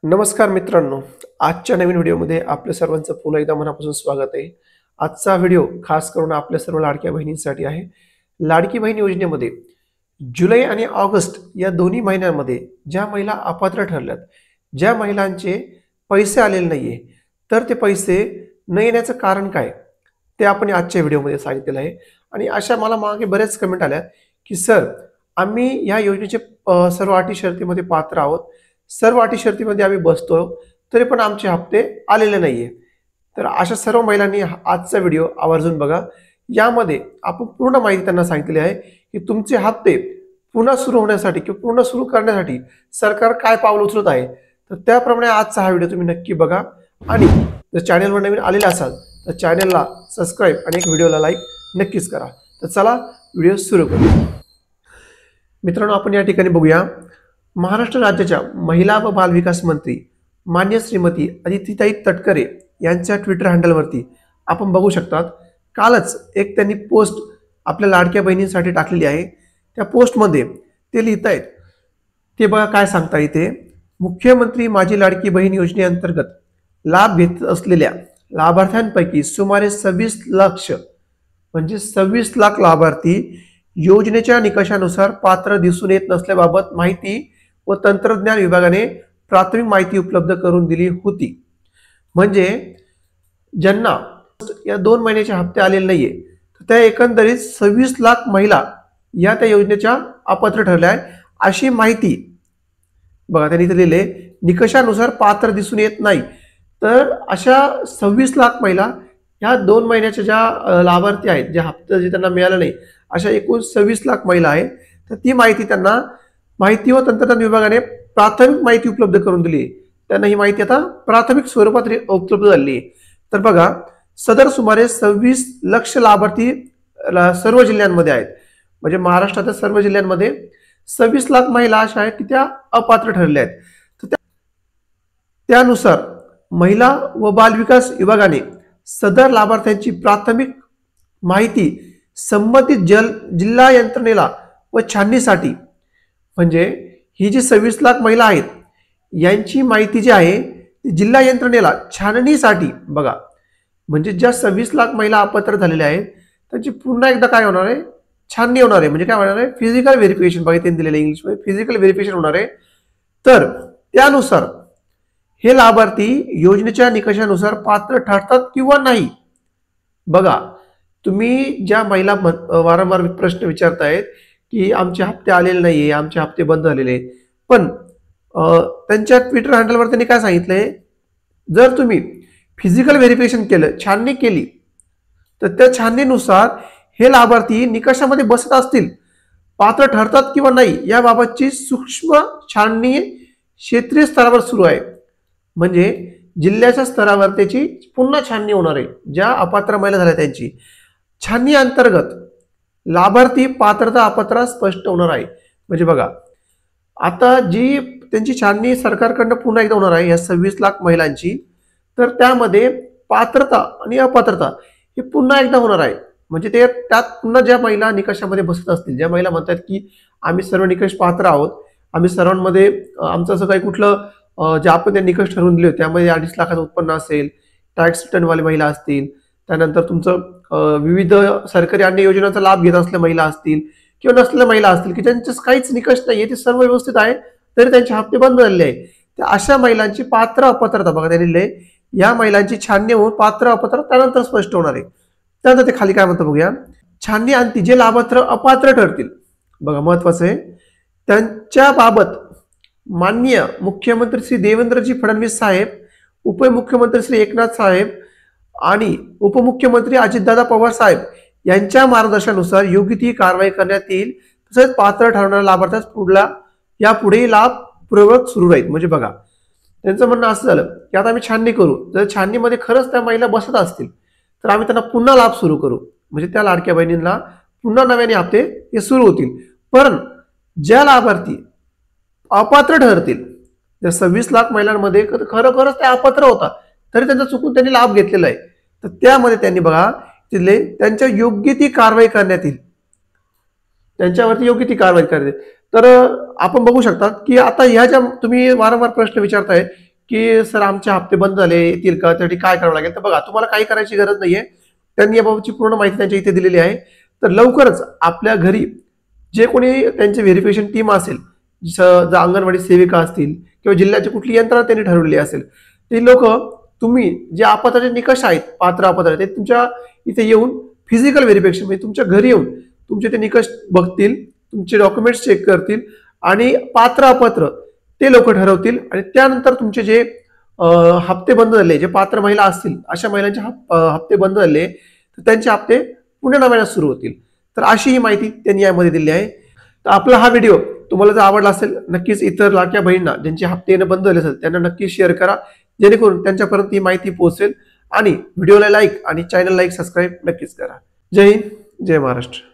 नमस्कार मित्रांनो, आजच्या नवीन व्हिडिओमध्ये आपल्या सर्वांचं पुन्हा एकदा मनापासून स्वागत आहे. आजचा व्हिडिओ खास करून आपल्या सर्व लाडक्या बहिणींसाठी आहे. लाडकी बहीण योजनेमध्ये जुलै आणि ऑगस्ट या दोन्ही महिन्यांमध्ये ज्या महिला अपात्र ठरल्यात, ज्या महिलांचे पैसे आलेले नाहीये, तर ते पैसे न येण्याचं कारण काय? ते आपण आजच्या व्हिडिओमध्ये सांगितलेलं आहे. आणि अशा मला मागे बरेच कमेंट आल्या, की सर आम्ही या योजनेचे सर्व अटी शर्तीमध्ये पात्र आहोत. सर्व अटी शर्तीमध्ये आम्ही बसतो तरी पण आमचे हप्ते आलेले नाहीये. तर अशा सर्व महिलांनी आजचा व्हिडिओ आवर्जून बघा. यामध्ये आपण पूर्ण माहिती त्यांना सांगितलेली आहे की तुमचे हप्ते पुन्हा सुरू होण्यासाठी किंवा पुन्हा सुरू करण्यासाठी सरकार काय पावलं उचलत आहे. तर त्याप्रमाणे आजचा हा व्हिडिओ तुम्ही नक्की बघा. आणि जर चॅनलवर नवीन आलेले असाल तर चॅनलला सबस्क्राईब आणि एक व्हिडिओला लाईक नक्कीच करा. तर चला व्हिडिओ सुरू करू. मित्रांनो, आपण या ठिकाणी बघूया. महाराष्ट्र राज्याच्या महिला व बालविकास मंत्री मान्य श्रीमती अदितीताई तटकरे यांच्या ट्विटर हँडलवरती आपण बघू शकतात, कालच एक त्यांनी पोस्ट आपल्या लाडक्या बहिणींसाठी टाकलेली आहे. त्या पोस्टमध्ये ते लिहित आहेत, ते बघा काय सांगता येते. मुख्यमंत्री माझी लाडकी बहीण योजनेअंतर्गत लाभ घेत असलेल्या लाभार्थ्यांपैकी सुमारे 26 लाख म्हणजे 26 लाख लाभार्थी योजनेच्या निकषानुसार पात्र दिसून येत नसल्याबाबत माहिती व तंत्रज्ञान विभागाने प्राथमिक माहिती उपलब्ध करून दिली होती. म्हणजे ज्यांना या 2 महिन्याचे हप्ते आलेले नाहीये, त्या एकंदरीत 26 लाख महिला या त्या योजनेच्या अपात्र ठरल्या आहे अशी माहिती बघा त्यांनी इथे लिहिले. निकषानुसार पात्र दिसून येत नाही, तर अशा 26 लाख महिला ह्या 2 महिन्याच्या ज्या लाभार्थी आहेत, ज्या हप्ते जे त्यांना मिळाले नाही, अशा एकूण 26 लाख महिला आहेत. तर ती माहिती त्यांना माहिती व तंत्रज्ञान विभागाने प्राथमिक माहिती उपलब्ध करून दिली. त्यांना ही माहिती आता प्राथमिक स्वरूपात उपलब्ध झाली आहे. तर बघा, सदर सुमारे 26 लाख लाभार्थी सर्व जिल्ह्यांमध्ये आहेत. म्हणजे महाराष्ट्रातील सर्व जिल्ह्यांमध्ये 26 लाख महिला अशा आहेत की त्या अपात्र ठरल्या आहेत. तर त्यानुसार महिला व बालविकास विभागाने सदर लाभार्थ्यांची प्राथमिक माहिती संबंधित जिल्हा यंत्रणेला व छाननीसाठी, म्हणजे ही जी 26 लाख महिला आहेत यांची माहिती जी आहे ती जिल्हा यंत्रणेला छाननीसाठी बघा, म्हणजे ज्या 26 लाख महिला अपात्र झालेल्या आहेत त्यांची पुन्हा एकदा काय होणार आहे, छाननी होणार आहे. म्हणजे काय होणार आहे, फिजिकल व्हेरिफिकेशन बघा त्यांनी दिलेलं इंग्लिशमध्ये फिजिकल व्हेरिफिकेशन होणार आहे. तर त्यानुसार हे लाभार्थी योजनेच्या निकषानुसार पात्र ठरतात किंवा नाही. बघा, तुम्ही ज्या महिला वारंवार प्रश्न विचारतायत की आमचे हप्ते आलेले नाहीये, आमचे हप्ते बंद झालेले, पण त्यांच्या ट्विटर हँडलवर त्यांनी काय सांगितलंय, जर तुम्ही फिजिकल व्हेरिफिकेशन केलं, छाननी केली, तर त्या छाननीनुसार हे लाभार्थी निकषामध्ये बसत असतील, पात्र ठरतात किंवा नाही याबाबतची सूक्ष्म छाननी क्षेत्रीय स्तरावर सुरू आहे. म्हणजे जिल्ह्याच्या स्तरावर त्याची पुन्हा छाननी होणार आहे. ज्या अपात्र महिला झाल्या त्यांची छाननी अंतर्गत लाभार्थी पात्रता अपात्र स्पष्ट होणार आहे. म्हणजे बघा, आता जी त्यांची छाननी सरकारकडनं पुन्हा एकदा होणार आहे या 26 लाख महिलांची, तर त्यामध्ये पात्रता आणि अपात्रता हे पुन्हा एकदा होणार आहे. म्हणजे ते त्यात पुन्हा ज्या महिला निकषामध्ये बसत असतील, ज्या महिला म्हणतात की आम्ही सर्व निकष पात्र आहोत, आम्ही सर्वांमध्ये आमचं असं काही कुठलं जे आपण ते निकष ठरवून दिले त्यामध्ये 2.5 लाखाचं उत्पन्न असेल, टॅक्स रिटर्नवाली महिला असतील, त्यानंतर तुमचं विविध सरकारी अन्य योजनांचा लाभ घेत असलेल्या महिला असतील किंवा नसलेल्या महिला असतील की ज्यांचे काहीच निकष नाहीये, ते सर्व व्यवस्थित आहे तरी त्यांचे हप्ते बंद झालेले आहे, तर अशा महिलांची पात्र अपात्रता बघा त्यांनी लिहिले. या महिलांची छाननी होऊन पात्र अपात्र त्यानंतर स्पष्ट होणार आहे. त्यानंतर ते खाली काय म्हणतं बघूया. छाननी अंती जे लाभार्थी अपात्र ठरतील, बघा महत्वाचं आहे, त्यांच्या बाबत माननीय मुख्यमंत्री श्री देवेंद्रजी फडणवीस साहेब, उपमुख्यमंत्री श्री एकनाथ साहेब आणि उपमुख्यमंत्री अजितदादा पवार साहेब यांच्या मार्गदर्शनानुसार योग्य ती कारवाई करण्यात येईल. तसेच पात्र ठरणाऱ्या लाभार्थ्यास यापुढे लाभ पूर्वक सुरू राहील. म्हणजे बघा, त्यांचं म्हणणं असं झालं की आता आम्ही छाननी करू, जर छाननीमध्ये खरंच त्या महिला बसत असतील तर आम्ही त्यांना पुन्हा लाभ सुरू करू. म्हणजे त्या लाडक्या बहिणींना पुन्हा नव्याने हप्ते हे सुरू होतील. पण ज्या लाभार्थी अपात्र ठरतील, त्या 26 लाख महिलांमध्ये खरोखरच त्या अपात्र होता तरी त्यांचा चुकून त्यांनी लाभ घेतलेला आहे, तर त्यामध्ये त्यांनी बघा तिथले त्यांच्या योग्य ती कारवाई करण्यात येईल. त्यांच्यावरती योग्य ती कारवाई करते. तर आपण बघू शकता की आता ह्या ज्या तुम्ही वारंवार प्रश्न विचारताय की सर आमचे हप्ते बंद झाले येतील का, त्यासाठी काय करावं लागेल. तर बघा, तुम्हाला काही करायची गरज नाहीये. त्यांनी याबाबतची पूर्ण माहिती त्यांच्या इथे दिलेली आहे. तर लवकरच आपल्या घरी जे कोणी त्यांचे व्हेरिफिकेशन टीम असेल, जर अंगणवाडी सेविका असतील किंवा जिल्ह्याची कुठली यंत्रणा त्यांनी ठरवलेली असेल, ती लोक तुम्ही जे अपात्रचे निकष आहेत, पात्र अपात्र, ते तुमच्या इथे येऊन फिजिकल व्हेरिफिकेशन म्हणजे तुमच्या घरी येऊन तुमचे ते निकष बघतील, तुमचे डॉक्युमेंट्स चेक करतील आणि पात्र अपात्र ते लोक ठरवतील. आणि त्यानंतर तुमचे जे हप्ते बंद झाले, जे पात्र महिला असतील अशा महिलांचे हप्ते बंद झाले तर त्यांचे हप्ते पुन्हा नव्याने सुरू होतील. तर अशी ही माहिती त्यांनी यामध्ये दिली आहे. तर आपला हा व्हिडिओ तुम्हाला जर आवडला असेल, नक्कीच इतर लाडक्या बहिणींना ज्यांचे हप्ते येणं बंद झाले असेल त्यांना नक्कीच शेअर करा, जेणेकरून त्यांच्यापर्यंत ही माहिती पोहोचेल. आणि व्हिडिओला लाईक आणि चॅनलला एक सबस्क्राईब नक्कीच करा. जय हिंद, जय महाराष्ट्र.